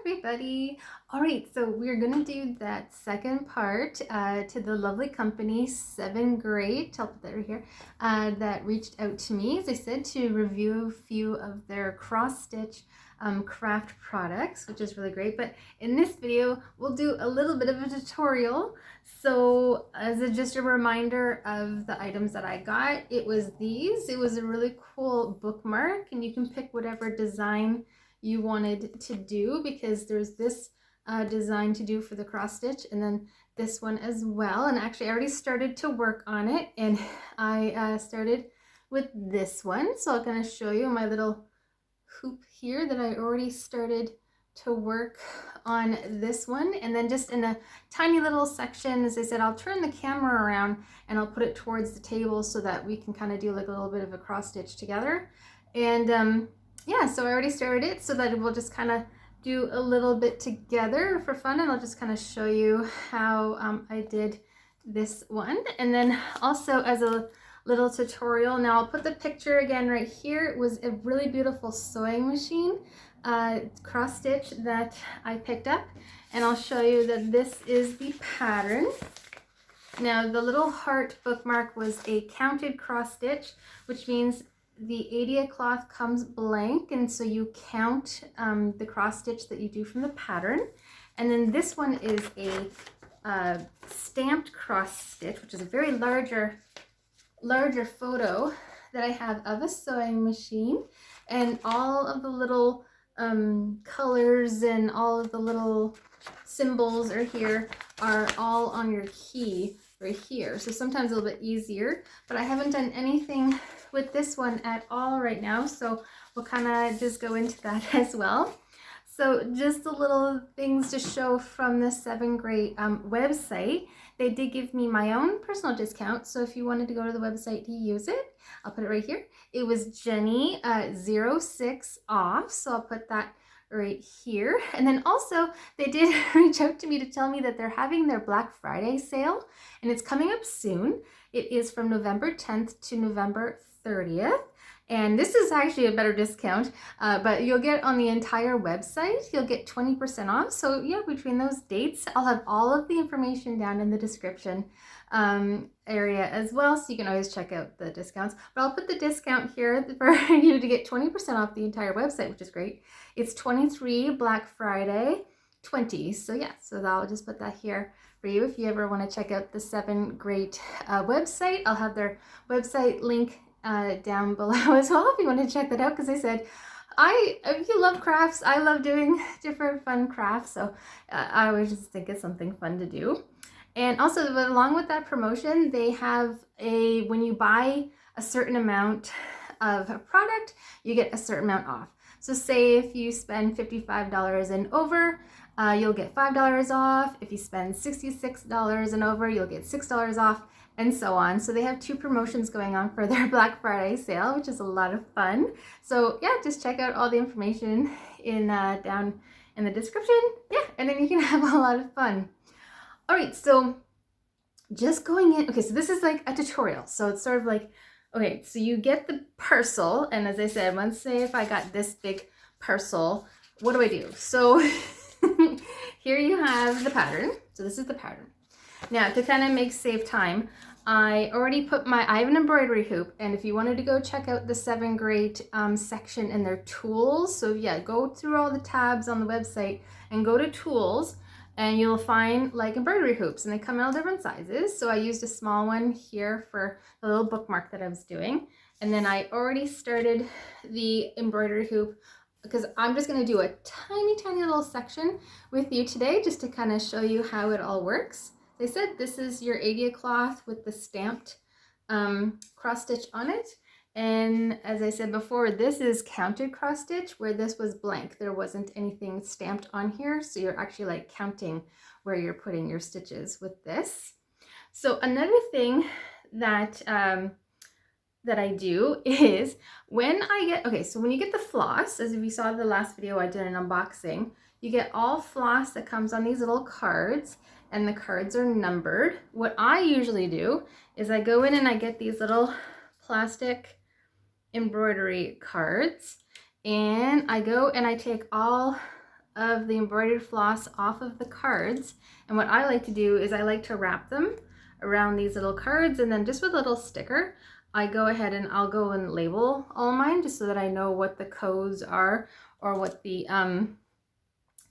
everybody. All right, so we're gonna do that second part to the lovely company Sevengreat. I'll put that right here. That reached out to me, as I said, to review a few of their cross-stitch craft products, which is really great. But in this video, we'll do a little bit of a tutorial. So as just a reminder of the items that I got, it was these. It was a really cool bookmark, and you can pick whatever design you wanted to do, because there's this design to do for the cross stitch, and then this one as well. And actually I already started to work on it, and I started with this one. So I'm going to show you my little hoop here that I already started to work on this one. And then just in a tiny little section, as I said, I'll turn the camera around and I'll put it towards the table so that we can kind of do like a little bit of a cross stitch together. And yeah, so I already started it, so that we'll just kind of do a little bit together for fun, and I'll just kind of show you how I did this one. And then also as a little tutorial, now I'll put the picture again right here. It was a really beautiful sewing machine cross stitch that I picked up, and I'll show you that this is the pattern. Now the little heart bookmark was a counted cross stitch, which means the 80 cloth comes blank, and so you count the cross stitch that you do from the pattern. And then this one is a stamped cross stitch, which is a very larger photo that I have of a sewing machine, and all of the little colors and all of the little symbols are all on your key right here. So sometimes a little bit easier, but I haven't done anything with this one at all right now, so we'll kind of just go into that as well. So just the little things to show from the Sevengreat website. They did give me my own personal discount, so if you wanted to go to the website to use it, I'll put it right here. It was Jenny 06 off, so I'll put that right here. And then also they did reach out to me to tell me that they're having their Black Friday sale, and it's coming up soon. It is from November 10th to November 30th. And this is actually a better discount, but you'll get on the entire website, you'll get 20% off. So yeah, between those dates, I'll have all of the information down in the description area as well, so you can always check out the discounts. But I'll put the discount here for you to get 20% off the entire website, which is great. It's 23 Black Friday 20. So yeah, so I'll just put that here for you if you ever want to check out the Sevengreat website. I'll have their website link down below as well if you want to check that out, because I said if you love crafts, I love doing different fun crafts, so I always just think it's something fun to do. And also, along with that promotion, they have when you buy a certain amount of a product, you get a certain amount off. So say if you spend $55 and over, you'll get $5 off. If you spend $66 and over, you'll get $6 off, and so on. So they have two promotions going on for their Black Friday sale, which is a lot of fun. So yeah, just check out all the information down in the description. Yeah, and then you can have a lot of fun. All right, so just going in. Okay, so this is like a tutorial. So it's sort of like, okay, so you get the parcel, and as I said, let's say if I got this big parcel, what do I do? So here you have the pattern. So this is the pattern. Now, to kind of save time, I already put I have an embroidery hoop, and if you wanted to go check out the Sevengreat section in their tools, so yeah, go through all the tabs on the website and go to tools, and you'll find like embroidery hoops, and they come in all different sizes. So I used a small one here for the little bookmark that I was doing, and then I already started the embroidery hoop, because I'm just going to do a tiny little section with you today just to kind of show you how it all works. They said this is your 80 cloth with the stamped cross stitch on it, and as I said before, this is counted cross stitch, where this was blank. There wasn't anything stamped on here, so you're actually like counting where you're putting your stitches with this. So another thing that that I do is when I get, okay, so when you get the floss, as if you saw in the last video I did an unboxing, you get all floss that comes on these little cards, and the cards are numbered. What I usually do is I go in and I get these little plastic embroidery cards, and I go and I take all of the embroidered floss off of the cards. And what I like to do is I like to wrap them around these little cards, and then just with a little sticker, I go ahead and I'll go and label all mine just so that I know what the codes are or what the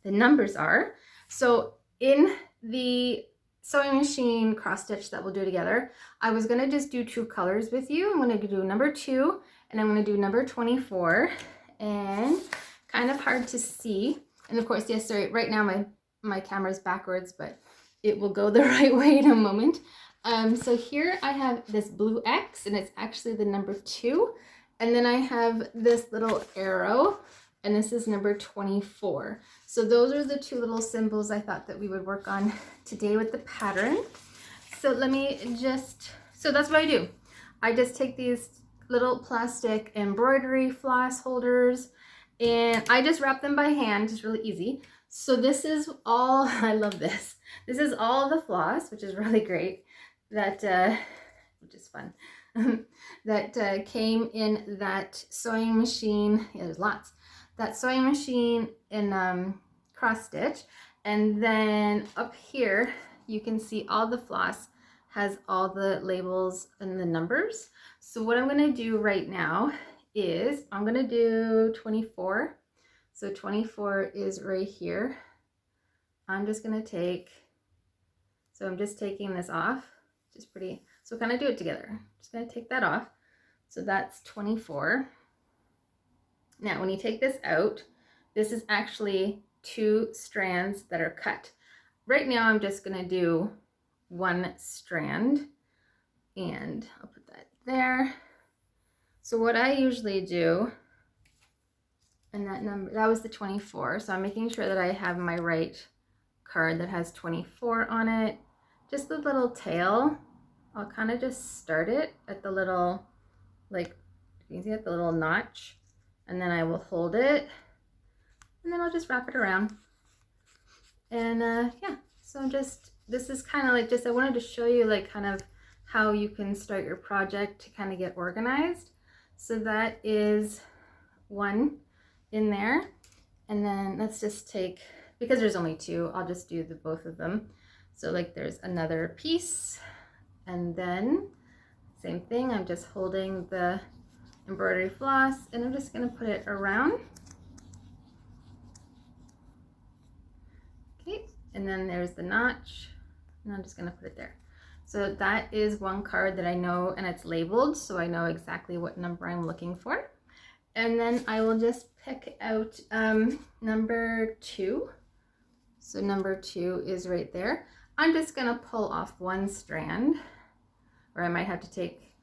numbers are. So in the sewing machine cross stitch that we'll do together, I was gonna just do 2 colors with you. I'm gonna do number 2 and I'm gonna do number 24, and kind of hard to see. And of course, yes, sorry, right now my camera's backwards, but it will go the right way in a moment. So here I have this blue X, and it's actually the number 2. And then I have this little arrow, and this is number 24. So those are the 2 little symbols I thought that we would work on today with the pattern. So let me just, so that's what I do. I just take these little plastic embroidery floss holders, and I just wrap them by hand. It's really easy. So this is all, I love this. This is all the floss, which is really great. That, which is fun, that came in that sewing machine. Yeah, there's lots. That sewing machine in cross stitch. And then up here, you can see all the floss has all the labels and the numbers. So what I'm gonna do right now is I'm gonna do 24. So 24 is right here. I'm just gonna take, so I'm just taking this off. Just pretty, so kind of do it together. Just gonna take that off. So that's 24. Now when you take this out, this is actually 2 strands that are cut. Right now I'm just gonna do 1 strand, and I'll put that there. So what I usually do, and that number, that was the 24. So I'm making sure that I have my right card that has 24 on it. Just the little tail, I'll kind of just start it at the little, like, you can see at the little notch, and then I will hold it, and then I'll just wrap it around. And yeah, so just, this is kind of like just, I wanted to show you like kind of how you can start your project to kind of get organized. So that is 1 in there. And then let's just take, because there's only 2, I'll just do the both of them. So like there's another piece, and then same thing, I'm just holding the embroidery floss, and I'm just gonna put it around. Okay, and then there's the notch, and I'm just gonna put it there. So that is 1 card that I know, and it's labeled, so I know exactly what number I'm looking for. And then I will just pick out number 2. So number 2 is right there. I'm just gonna pull off 1 strand, or I might have to take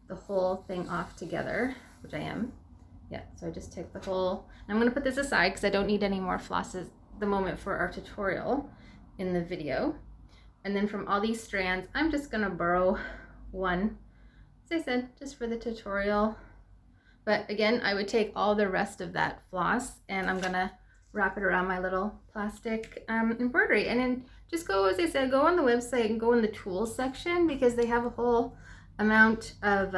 the whole thing off together, which I am. Yeah, so I just take the whole, and I'm gonna put this aside because I don't need any more flosses at the moment for our tutorial in the video. And then from all these strands, I'm just gonna borrow 1, as I said, just for the tutorial. But again, I would take all the rest of that floss, and I'm gonna wrap it around my little plastic embroidery. And then just go, as I said, go on the website and go in the tools section, because they have a whole amount of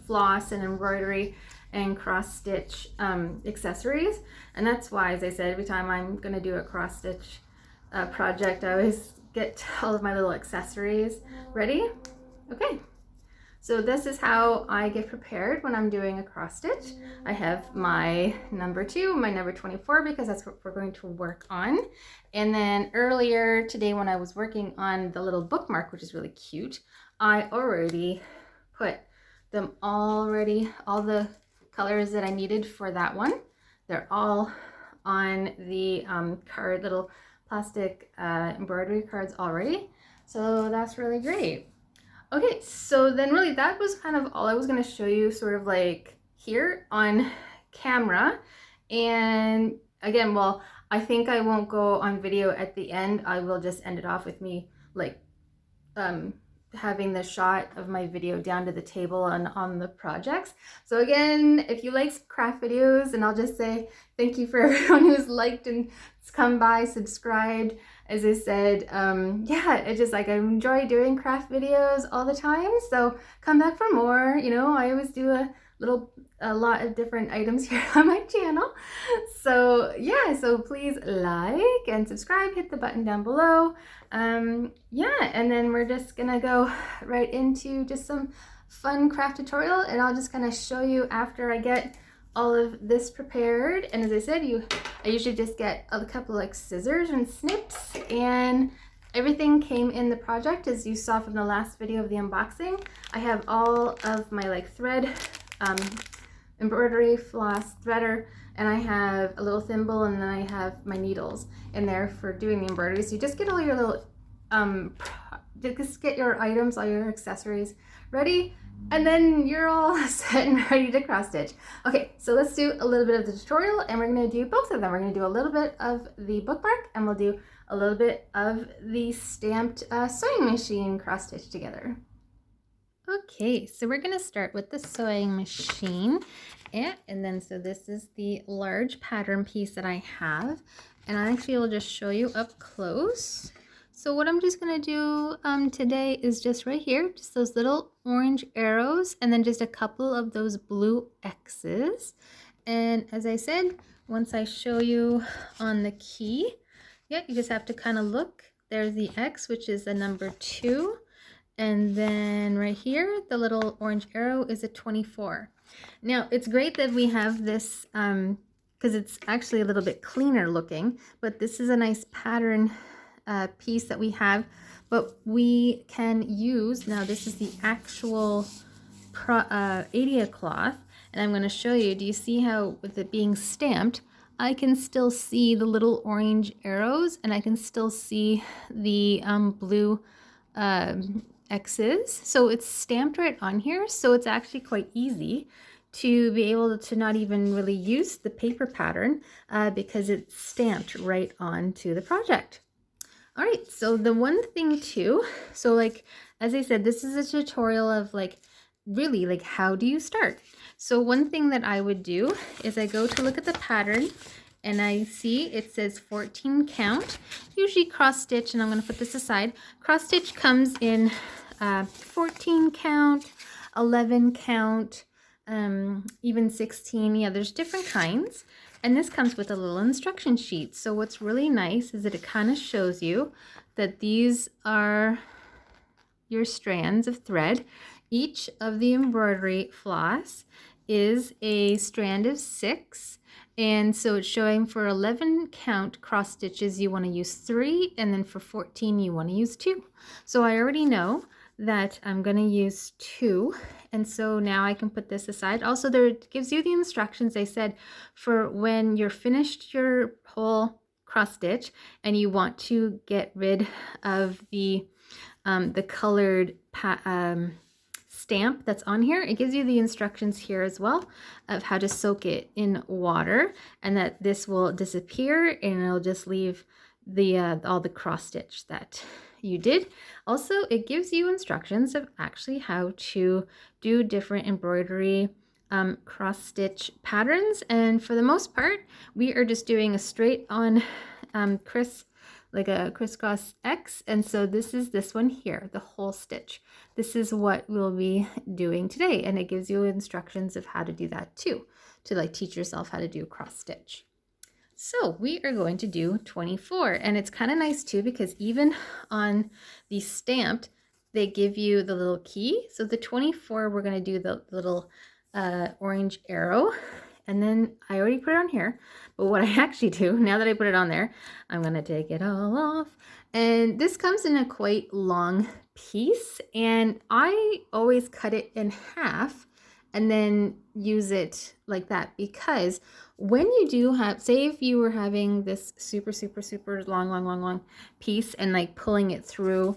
floss and embroidery and cross stitch accessories. And that's why, as I said, every time I'm gonna do a cross stitch project, I always get all of my little accessories ready. Okay. So this is how I get prepared when I'm doing a cross stitch. I have my number 2, my number 24, because that's what we're going to work on. And then earlier today when I was working on the little bookmark, which is really cute, I already put them all the colors that I needed for that one. They're all on the card, little plastic embroidery cards already. So that's really great. Okay, so then really that was kind of all I was going to show you, sort of like here on camera. And again, well, I think I won't go on video at the end. I will just end it off with me like having the shot of my video down to the table and on the projects. So again, if you like craft videos, and I'll just say thank you for everyone who's liked and come by, subscribed. As I said, yeah, it's just like I enjoy doing craft videos all the time. So come back for more. You know, I always do a a lot of different items here on my channel. So yeah, so please like and subscribe, hit the button down below. Yeah, and then we're just gonna go right into just some fun craft tutorial, and I'll just kind of show you after I get all of this prepared. And as I said, I usually just get a couple like scissors and snips, and everything came in the project as you saw from the last video of the unboxing. I have all of my like thread, embroidery, floss, threader, and I have a little thimble, and then I have my needles in there for doing the embroidery. So you just get all your little, just get your items, all your accessories ready, and then you're all set and ready to cross stitch. Okay, so let's do a little bit of the tutorial, and we're gonna do both of them. We're gonna do a little bit of the bookmark, and we'll do a little bit of the stamped sewing machine cross stitch together. Okay, so we're gonna start with the sewing machine, and then so this is the large pattern piece that I have, and I actually will just show you up close. So what I'm just gonna do today is just right here, just those little orange arrows, and then just a couple of those blue X's. And as I said, once I show you on the key, yeah, you just have to kind of look. There's the X, which is the number 2. And then right here, the little orange arrow is a 24. Now, it's great that we have this because it's actually a little bit cleaner looking, but this is a nice pattern piece that we have, but we can use, now this is the actual Adia cloth, and I'm going to show you. Do you see how with it being stamped, I can still see the little orange arrows, and I can still see the blue X's. So it's stamped right on here, so it's actually quite easy to be able to not even really use the paper pattern because it's stamped right onto the project. All right, so the one thing too, so like, as I said, this is a tutorial of like, really like, how do you start? So one thing that I would do is I go to look at the pattern, and I see it says 14 count, usually cross stitch, and I'm gonna put this aside. Cross stitch comes in 14 count, 11 count, even 16, yeah, there's different kinds. And this comes with a little instruction sheet. So what's really nice is that it kind of shows you that these are your strands of thread. Each of the embroidery floss is a strand of 6. And so it's showing for 11 count cross stitches, you want to use 3, and then for 14, you want to use 2. So I already know that I'm going to use 2, and so now I can put this aside. Also, there it gives you the instructions. They said for when you're finished your whole cross stitch and you want to get rid of the colored stamp that's on here, it gives you the instructions here as well of how to soak it in water, and that this will disappear and it'll just leave the all the cross stitch that you did. Also, it gives you instructions of actually how to do different embroidery cross stitch patterns, and for the most part we are just doing a straight on like a crisscross X, and so this is this one here, the whole stitch. This is what we'll be doing today, and it gives you instructions of how to do that too, to like teach yourself how to do cross stitch. So we are going to do 24, and it's kind of nice too because even on the stamped they give you the little key. So the 24, we're going to do the little orange arrow, and then I already put it on here, but what I actually do now that I put it on there, I'm going to take it all off, and this comes in a quite long piece, and I always cut it in half and then use it like that, because when you do have, say if you were having this super long piece and like pulling it through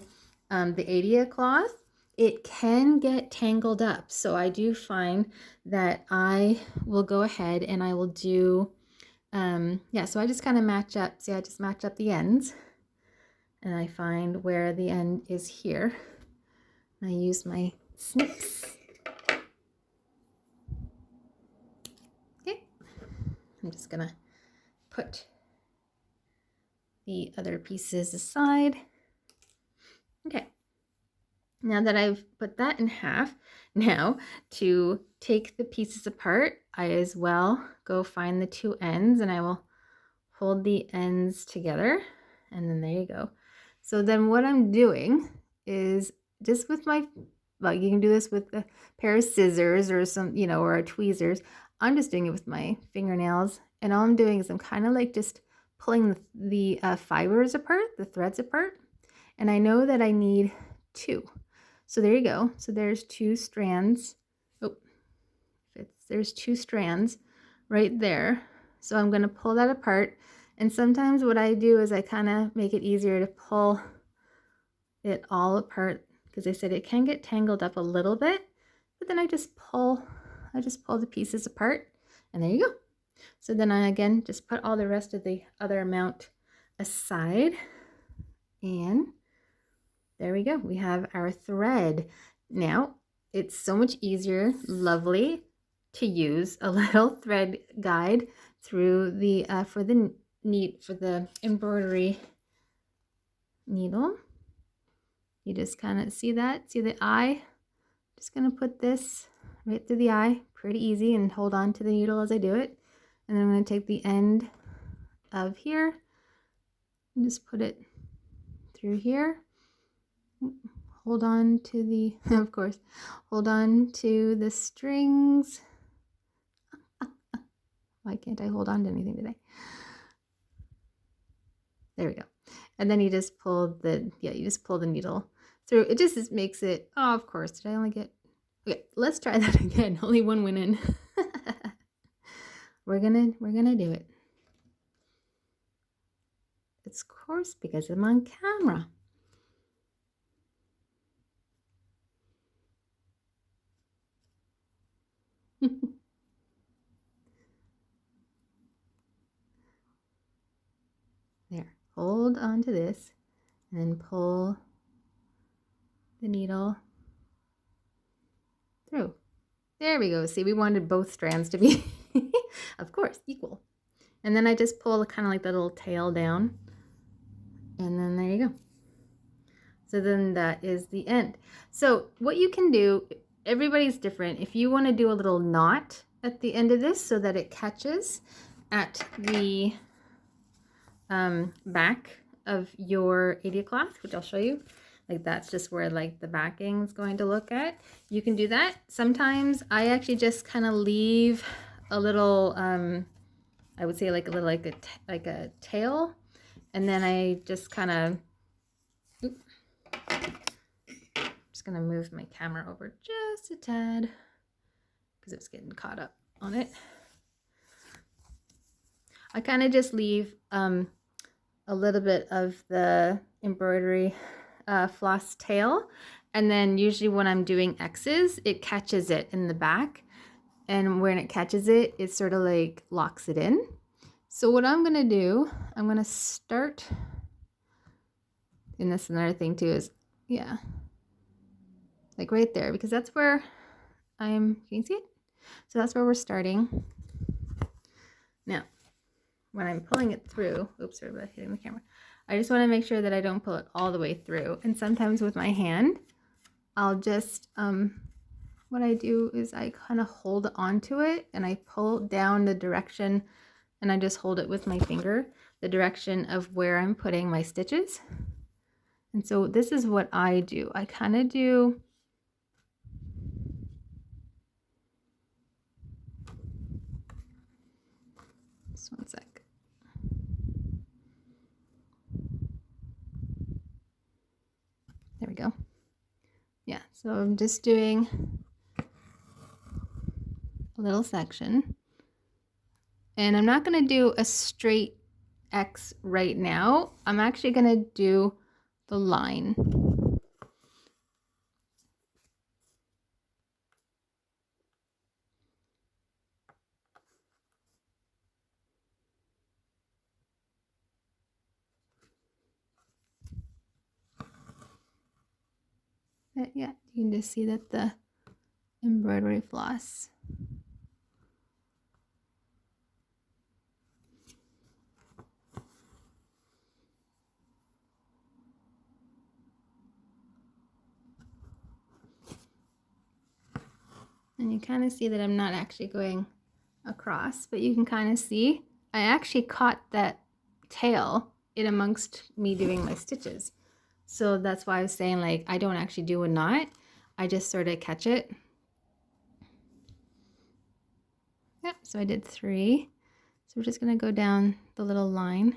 the Adia cloth, it can get tangled up. So I do find that I will go ahead and I will do, yeah, so I just kind of match up, see I just match up the ends, and I find where the end is here. I use my snips. Okay, I'm just gonna put the other pieces aside. Okay, now that I've put that in half, now to take the pieces apart, I as well go find the two ends and I will hold the ends together, and then there you go. So then what I'm doing is just with my, well, you can do this with a pair of scissors or some, you know, or a tweezers. I'm just doing it with my fingernails, and all I'm doing is I'm kind of like just pulling the fibers apart, the threads apart, and I know that I need two. So there you go. So there's two strands. Oh, there's two strands right there. So I'm going to pull that apart. And sometimes what I do is I kind of make it easier to pull it all apart, because I said it can get tangled up a little bit, but then I just pull the pieces apart, and there you go. So then I again just put all the rest of the other amount aside, and there we go. We have our thread. Now it's so much easier, lovely, to use a little thread guide through the for the embroidery needle. You just kind of see the eye. Just gonna put this right through the eye, pretty easy, and hold on to the needle as I do it. And then I'm going to take the end of here and just put it through here. Hold on to the, of course, hold on to the strings. Why can't I hold on to anything today? There we go. And then you just pull the, you just pull the needle through. It just makes it, oh, of course, did I only get, okay, let's try that again. Only one went in. We're gonna do it. It's of course because I'm on camera. There, hold on to this and then pull the needle through. There we go. See, we wanted both strands to be, of course, equal. And then I just pull kind of like the little tail down, and then there you go. So then that is the end. So what you can do, everybody's different. If you want to do a little knot at the end of this so that it catches at the back of your 80 cloth, which I'll show you, like that's just where like the backing is going to look at, you can do that. Sometimes I actually just kind of leave a little I would say like a little like a tail, and then I just kind of just gonna move my camera over just a tad because it's getting caught up on it. I kind of just leave a little bit of the embroidery floss tail, and then usually when I'm doing X's, it catches it in the back, and when it catches it, it sort of like locks it in. So what I'm gonna do, I'm gonna start, and that's another thing too is, yeah, like right there, because that's where can you see it? So that's where we're starting. Now, when I'm pulling it through, oops, sorry about hitting the camera. I just want to make sure that I don't pull it all the way through. And sometimes with my hand, I'll just, what I do is I kind of hold onto it and I pull down the direction, and I just hold it with my finger, the direction of where I'm putting my stitches. And so this is what I do. I kind of do, just one sec. There we go. Yeah, so I'm just doing a little section, and I'm not going to do a straight X right now. I'm actually going to do the line. But yeah, you can just see that the embroidery floss. And you kind of see that I'm not actually going across, but you can kind of see I actually caught that tail in amongst me doing my stitches. So that's why I was saying, like, I don't actually do a knot. I just sort of catch it. Yep, so I did 3. So we're just going to go down the little line.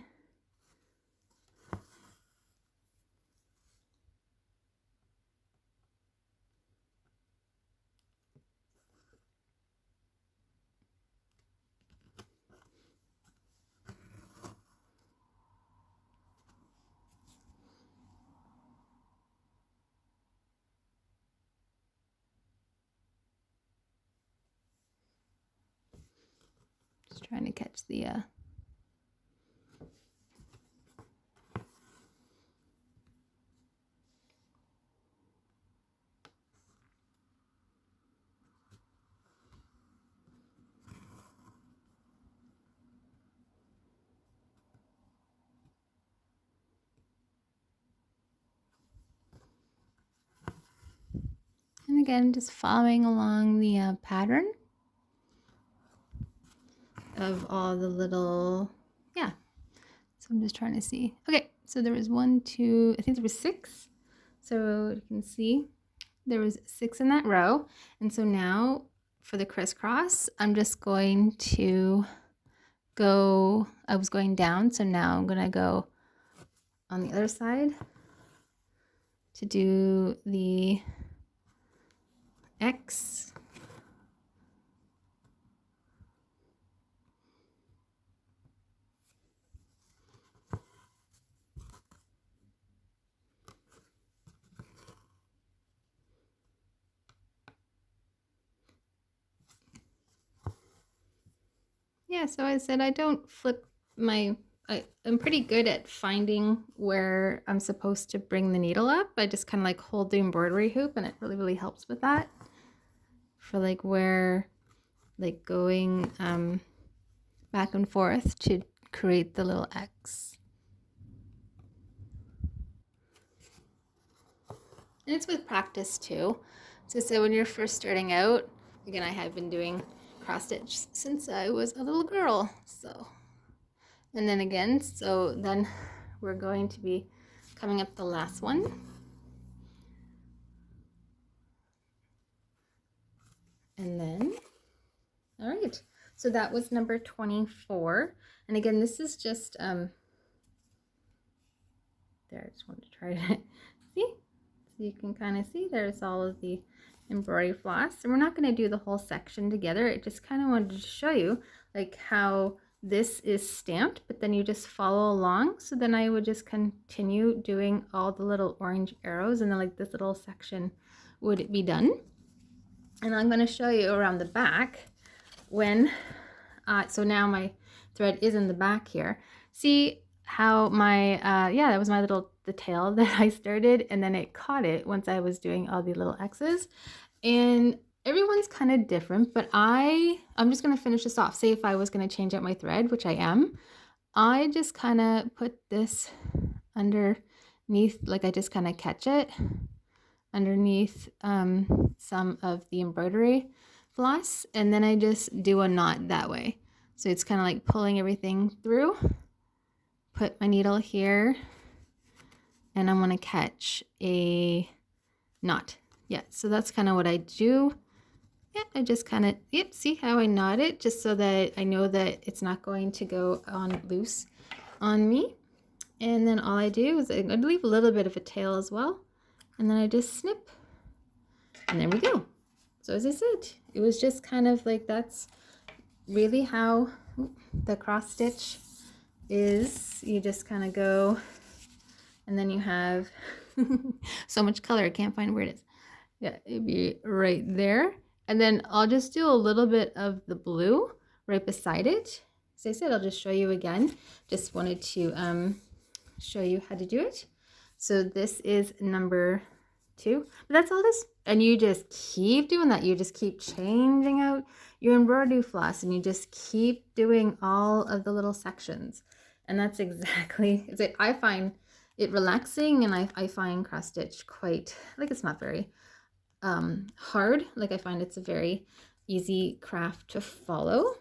Just trying to catch the and again, just following along the pattern of all the little, yeah. So I'm just trying to see. Okay, so there was 1, 2, I think there was 6. So you can see there was 6 in that row. And so now for the crisscross, I'm just going to go, I was going down, so now I'm gonna go on the other side to do the X. Yeah, so I said I don't flip I'm pretty good at finding where I'm supposed to bring the needle up. I just kind of like hold the embroidery hoop, and it really helps with that. For like where, like going back and forth to create the little X. And it's with practice too. So when you're first starting out, again, I have been doing cross stitch since I was a little girl. So, and then again, so then we're going to be coming up the last one. And then, all right. So that was number 24. And again, this is just, there, I just wanted to try to see. So you can kind of see there's all of the embroidery floss. And we're not going to do the whole section together. I just kind of wanted to show you like how this is stamped, but then you just follow along. So then I would just continue doing all the little orange arrows, and then like this little section would be done. And I'm going to show you around the back when, so now my thread is in the back here. See how my, yeah, that was my little, the tail that I started, and then it caught it once I was doing all the little X's. And everyone's kind of different, but I'm just going to finish this off. Say if I was going to change out my thread, which I am, I just kind of put this underneath, like I just kind of catch it underneath some of the embroidery floss, and then I just do a knot that way. So it's kind of like pulling everything through. Put my needle here, and I'm going to catch a knot. Yeah, so that's kind of what I do. Yeah, I just kind of, yep, see how I knot it, just so that I know that it's not going to go on loose on me. And then all I do is I leave a little bit of a tail as well, and then I just snip, and there we go. So as I said, it was just kind of like, that's really how the cross stitch is. You just kind of go, and then you have so much color, I can't find where it is. Yeah, it'd be right there. And then I'll just do a little bit of the blue right beside it. As I said, I'll just show you again. Just wanted to show you how to do it. So this is number 2. But that's all it is. And you just keep doing that. You just keep changing out your embroidery floss, and you just keep doing all of the little sections. And that's exactly, I find it relaxing, and I find cross stitch quite, like, it's not very hard. Like I find it's a very easy craft to follow.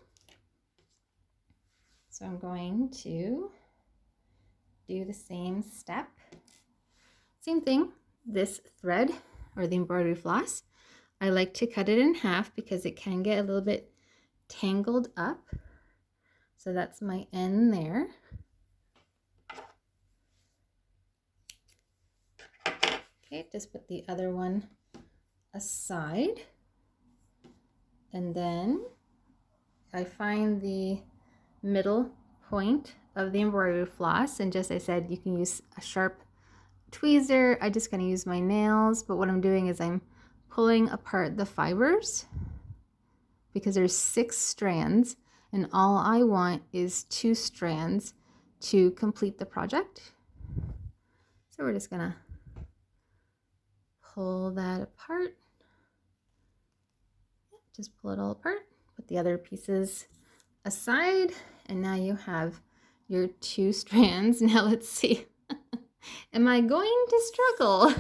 So I'm going to do the same step. Same thing, this thread or the embroidery floss, I like to cut it in half because it can get a little bit tangled up. So that's my end there. Okay, just put the other one aside. And then I find the middle point of the embroidery floss, and just I said you can use a sharp tweezer. I just gonna use my nails, but what I'm doing is I'm pulling apart the fibers because there's 6 strands and all I want is 2 strands to complete the project. So we're just gonna pull that apart. Just pull it all apart, put the other pieces aside, and now you have your 2 strands. Now let's see. Am I going to struggle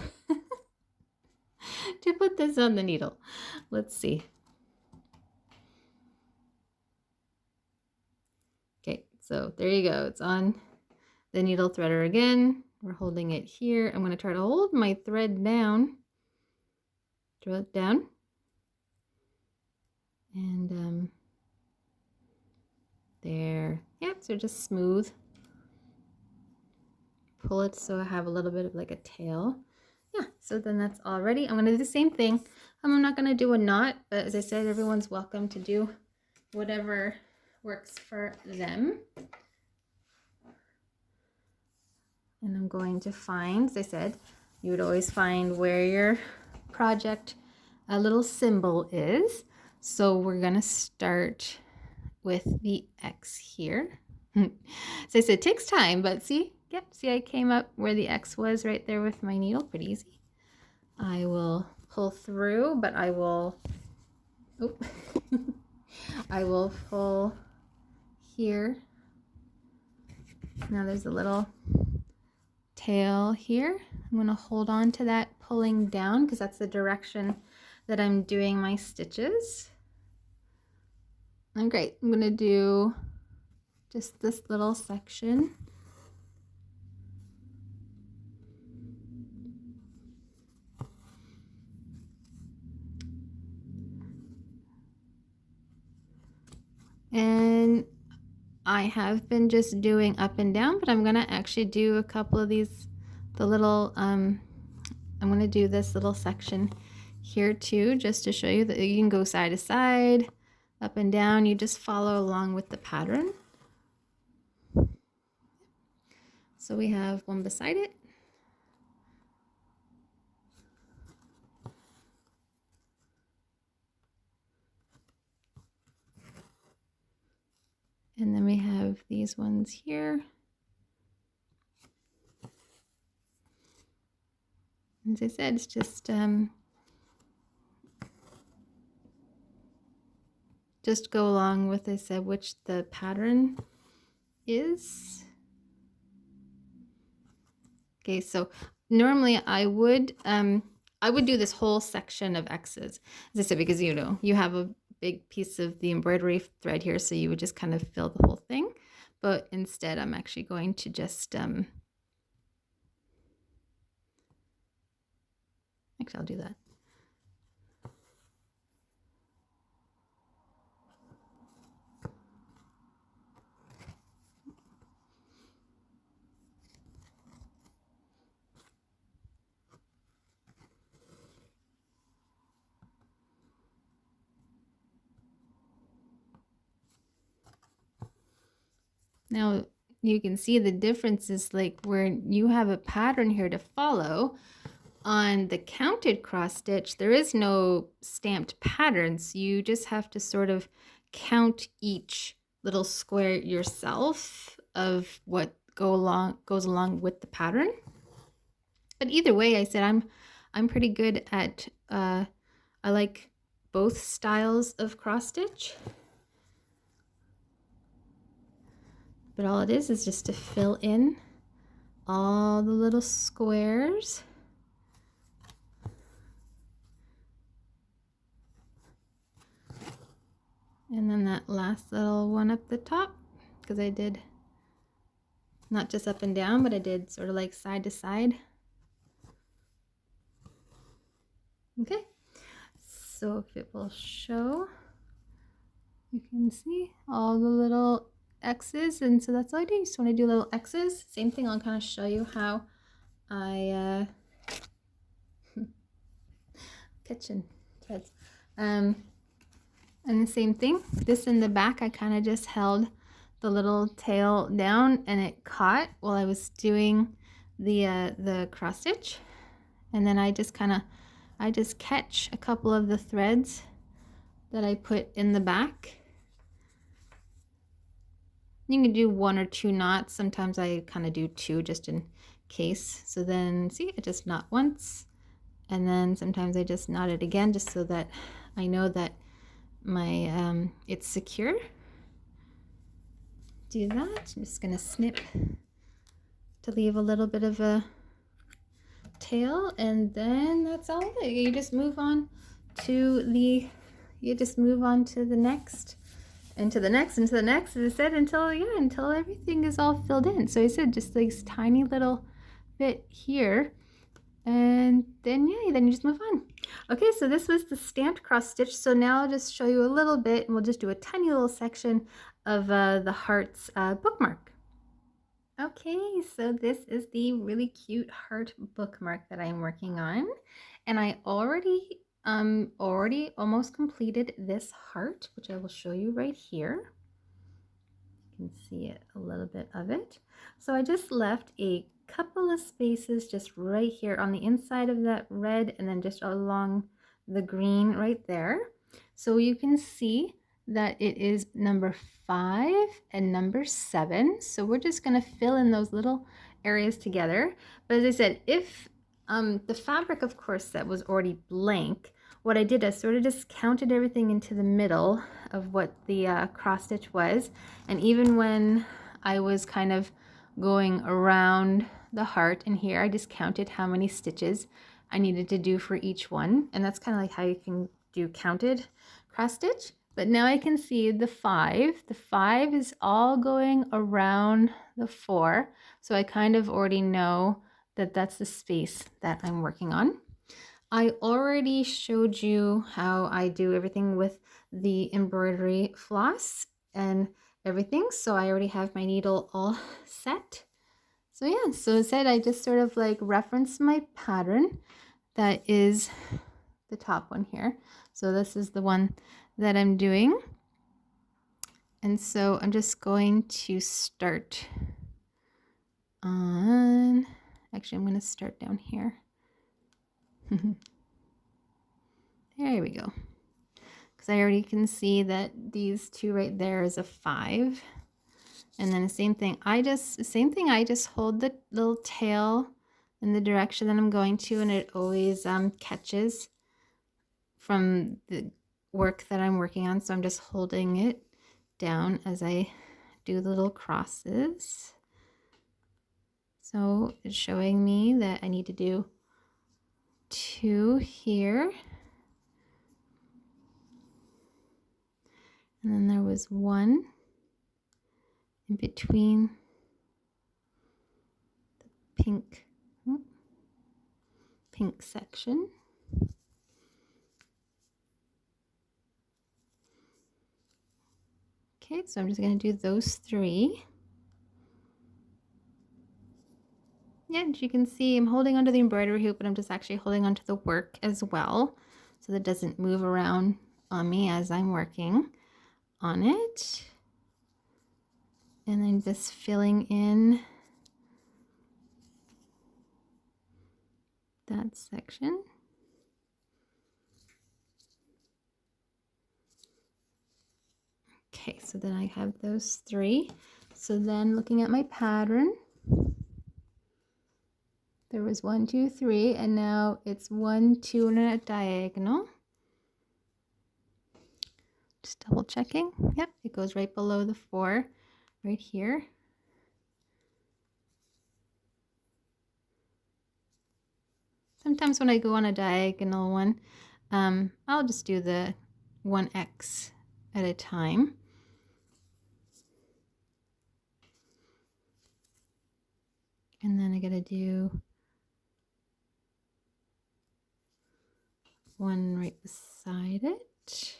to put this on the needle? Let's see. Okay, so there you go. It's on the needle threader again. We're holding it here. I'm going to try to hold my thread down. Draw it down. And there. Yep, so just smooth. Pull it so I have a little bit of like a tail. Yeah, so then that's all ready. I'm going to do the same thing. I'm not going to do a knot, but as I said, everyone's welcome to do whatever works for them. And I'm going to find, as I said, you would always find where your project a little symbol is. So we're going to start with the X here. So I said it takes time, but see, yep, see I came up where the X was right there with my needle, pretty easy. I will pull through, but I will, oh, I will pull here. Now there's a little tail here. I'm going to hold on to that pulling down because that's the direction that I'm doing my stitches. And great, I'm going to do just this little section. And I have been just doing up and down, but I'm going to actually do a couple of these, the little, I'm going to do this little section here too, just to show you that you can go side to side, up and down. You just follow along with the pattern. So we have one beside it. And then we have these ones here. As I said, it's just go along with, I said, which the pattern is. Okay, so normally I would do this whole section of X's, as I said, because you know you have a big piece of the embroidery thread here, so you would just kind of fill the whole thing. But instead, I'm actually going to just actually I'll do that. Now you can see the difference is like where you have a pattern here to follow. On the counted cross stitch, there is no stamped patterns. You just have to sort of count each little square yourself of what goes along with the pattern. But either way, I said I'm pretty good at I like both styles of cross stitch. But all it is just to fill in all the little squares. And then that last little one up the top, because I did not just up and down, but I did sort of like side to side. Okay, so if it will show, you can see all the little X's, and so that's all I do. So when I do little X's, same thing, I'll kind of show you how I kitchen threads. And the same thing, this in the back, I kind of just held the little tail down and it caught while I was doing the cross stitch. And then I just catch a couple of the threads that I put in the back. You can do 1 or 2 knots. Sometimes I kind of do 2 just in case. So then see, I just knot once, and then sometimes I just knot it again just so that I know that my it's secure. Do that. I'm just gonna snip to leave a little bit of a tail, and then that's all of it. You just move on to the next, and to the next, and to the next, as I said, until everything is all filled in. So I said just like this tiny little bit here, and then then you just move on. Okay, so this was the stamped cross stitch. So now I'll just show you a little bit, and we'll just do a tiny little section of the hearts bookmark. Okay, so this is the really cute heart bookmark that I'm working on, and I already almost completed this heart, which I will show you right here. You can see it, a little bit of it. So I just left a couple of spaces just right here on the inside of that red, and then just along the green right there. So you can see that it is number 5 and number 7. So we're just going to fill in those little areas together. But as I said, if the fabric, of course, that was already blank, what I did is sort of just counted everything into the middle of what the cross stitch was. And even when I was kind of going around the heart in here, I just counted how many stitches I needed to do for each one. And that's kind of like how you can do counted cross stitch. But now I can see the 5. The 5 is all going around the 4. So I kind of already know that that's the space that I'm working on. I already showed you how I do everything with the embroidery floss and everything. So I already have my needle all set. So yeah, so instead I just sort of like reference my pattern that is the top one here. So this is the one that I'm doing. And so I'm just going to start on, actually I'm going to start down here. There we go. Because I already can see that these two right there is a 5. And then the same thing, I just hold the little tail in the direction that I'm going to, and it always catches from the work that I'm working on. So I'm just holding it down as I do the little crosses. So it's showing me that I need to do 2 here. And then there was 1 in between the pink section. Okay, so I'm just going to do those 3. Yeah, as you can see, I'm holding onto the embroidery hoop, but I'm just actually holding onto the work as well, so that it doesn't move around on me as I'm working on it. And then just filling in that section. Okay, so then I have those 3. So then looking at my pattern, there was 1, 2, 3, and now it's 1, 2, and a diagonal. Just double checking. Yep, it goes right below the 4 right here. Sometimes when I go on a diagonal one, I'll just do the 1x at a time. And then I gotta do one right beside it.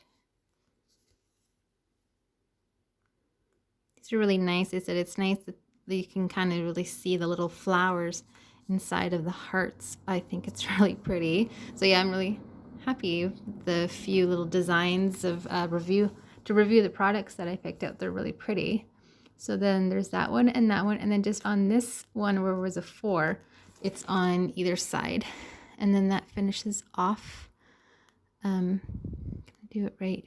These are really nice. It's nice that you can kind of really see the little flowers inside of the hearts. I think it's really pretty. So yeah, I'm really happy with the few little designs of review the products that I picked out. They're really pretty. So then there's that one, and then just on this one where it was a 4, it's on either side, and then that finishes off. Do it right.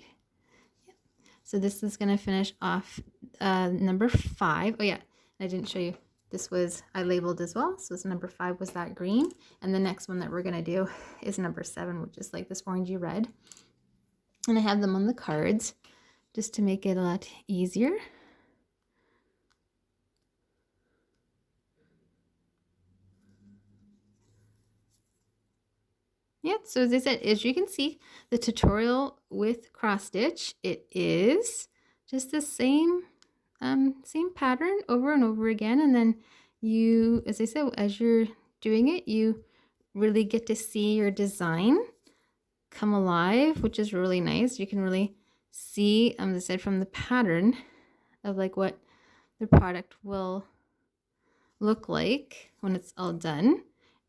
Yep. So this is gonna finish off number 5. Oh yeah, I didn't show you. This was, I labeled as well. So it's number 5 was that green. And the next one that we're gonna do is number 7, which is like this orangey red. And I have them on the cards just to make it a lot easier. Yeah, so as I said, as you can see, the tutorial with cross stitch, it is just the same pattern over and over again. And then you, as I said, as you're doing it, you really get to see your design come alive, which is really nice. You can really see, as I said, from the pattern of like what the product will look like when it's all done.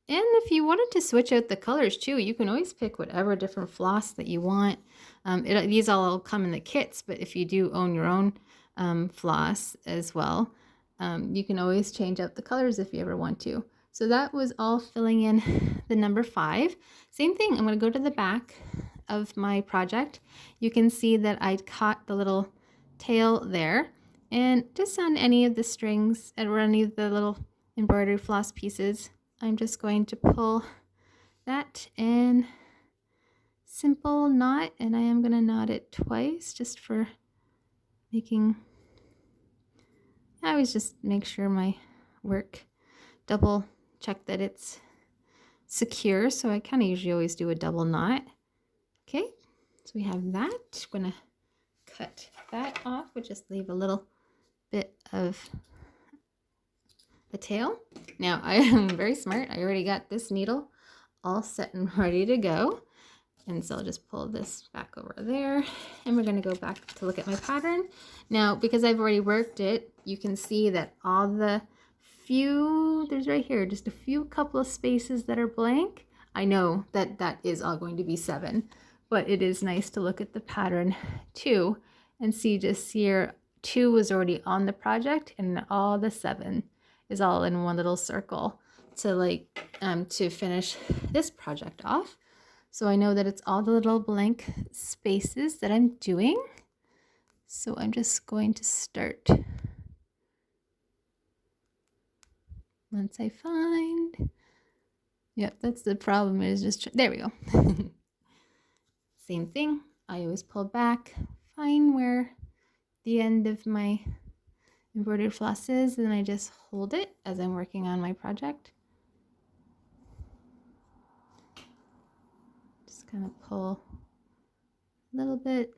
And if you wanted to switch out the colors too, you can always pick whatever different floss that you want. These all come in the kits, but if you do own your own floss as well, you can always change out the colors if you ever want to. So that was all filling in the number 5. Same thing, I'm going to go to the back of my project. You can see that I caught the little tail there, and just on any of the strings or any of the little embroidery floss pieces, I'm just going to pull that in simple knot, and I am going to knot it twice just for making, I always just make sure my work, double check that it's secure, so I kind of usually always do a double knot. Okay, so we have that. I'm going to cut that off. We'll just leave a little bit of the tail. Now I am very smart. I already got this needle all set and ready to go. And so I'll just pull this back over there, and we're going to go back to look at my pattern. Now, because I've already worked it, you can see that all the there's right here, just a few couple of spaces that are blank. I know that that is all going to be 7, but it is nice to look at the pattern too and see just here 2 was already on the project, and all the 7 is all in one little circle to to finish this project off. So I know that it's all the little blank spaces that I'm doing. So I'm just going to start once I find, yep, that's the problem, is just, there we go. Same thing, I always pull back, find where the end of my embroidered floss is, and I just hold it as I'm working on my project. Just kind of pull a little bit.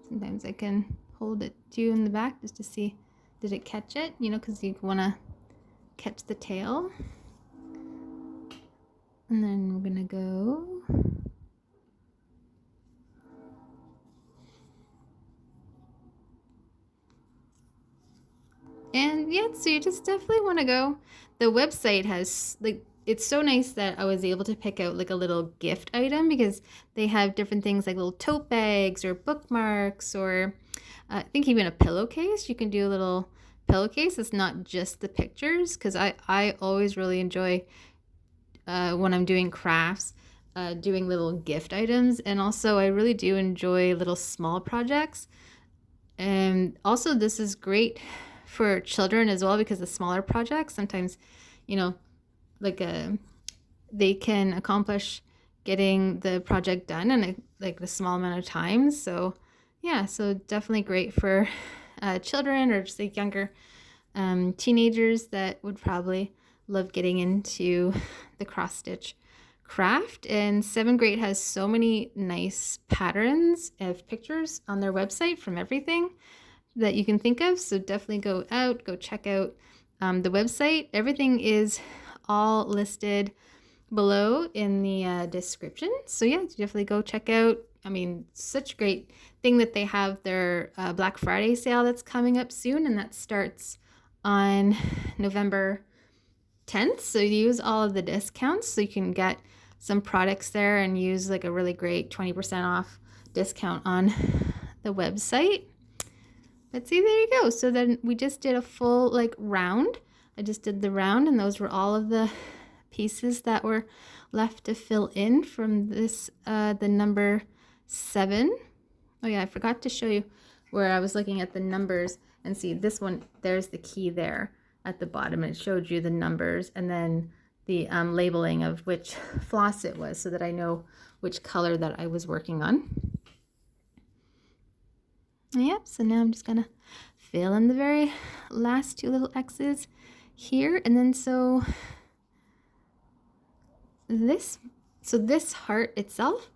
Sometimes I can hold it too in the back just to see, did it catch it? You know, because you want to catch the tail. And then we're going to go and yeah, so you just definitely want to go. The website has it's so nice that I was able to pick out like a little gift item, because they have different things like little tote bags or bookmarks, or I think even a pillowcase. You can do a little pillowcase. It's not just the pictures, because I always really enjoy when I'm doing crafts, doing little gift items. And also I really do enjoy little small projects. And also this is great for children as well, because the smaller projects sometimes, you know, like they can accomplish getting the project done in a small amount of time. So yeah, so definitely great for children, or just like younger teenagers that would probably love getting into the cross stitch craft. And Sevengreat has so many nice patterns of pictures on their website from everything that you can think of. So definitely go check out the website. Everything is all listed below in the description. So yeah, definitely go check out. I mean, such a great thing that they have their Black Friday sale that's coming up soon, and that starts on November 10th. So use all of the discounts so you can get some products there and use like a really great 20% off discount on the website. But see, there you go. So then we just did a full like round. I just did the round, and those were all of the pieces that were left to fill in from this the number 7. Oh yeah, I forgot to show you where I was looking at the numbers, and see this one, there's the key there at the bottom, and it showed you the numbers and then the labeling of which floss it was so that I know which color that I was working on. Yep, so now I'm just gonna fill in the very last 2 little X's here, and then so this heart itself,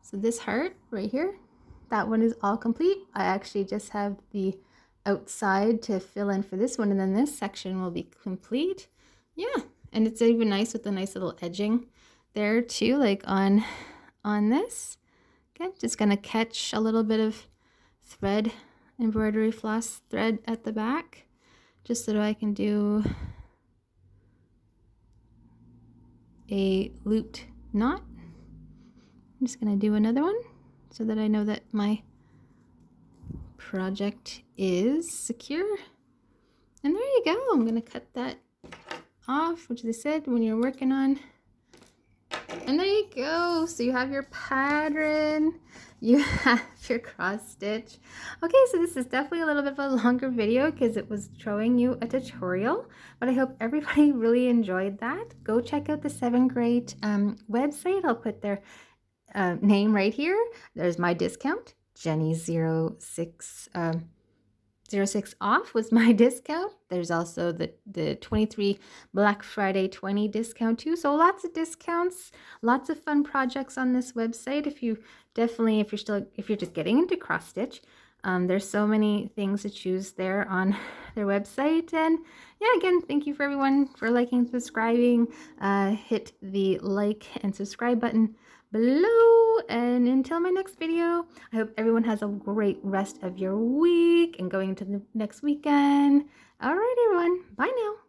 so this heart right here, that one is all complete. I actually just have the outside to fill in for this one, and then this section will be complete. Yeah, and it's even nice with the nice little edging there too, like on this. Okay, just gonna catch a little bit of thread, embroidery floss thread at the back, just so that I can do a looped knot. I'm just gonna do another one so that I know that my project is secure. And there you go. I'm gonna cut that off, which they said when you're working on. And there you go. So you have your pattern, you have your cross stitch. Okay, so this is definitely a little bit of a longer video because it was showing you a tutorial, but I hope everybody really enjoyed that. Go check out the Sevengreat website. I'll put their name right here. There's my discount, Jenny06 06 off was my discount. There's also the 23 Black Friday 20 discount too. So lots of discounts, lots of fun projects on this website. If you're just getting into cross stitch, there's so many things to choose there on their website. And yeah, again, thank you for everyone for liking, subscribing. Hit the like and subscribe button below, and until my next video, I hope everyone has a great rest of your week and going into the next weekend. All right, everyone, bye now.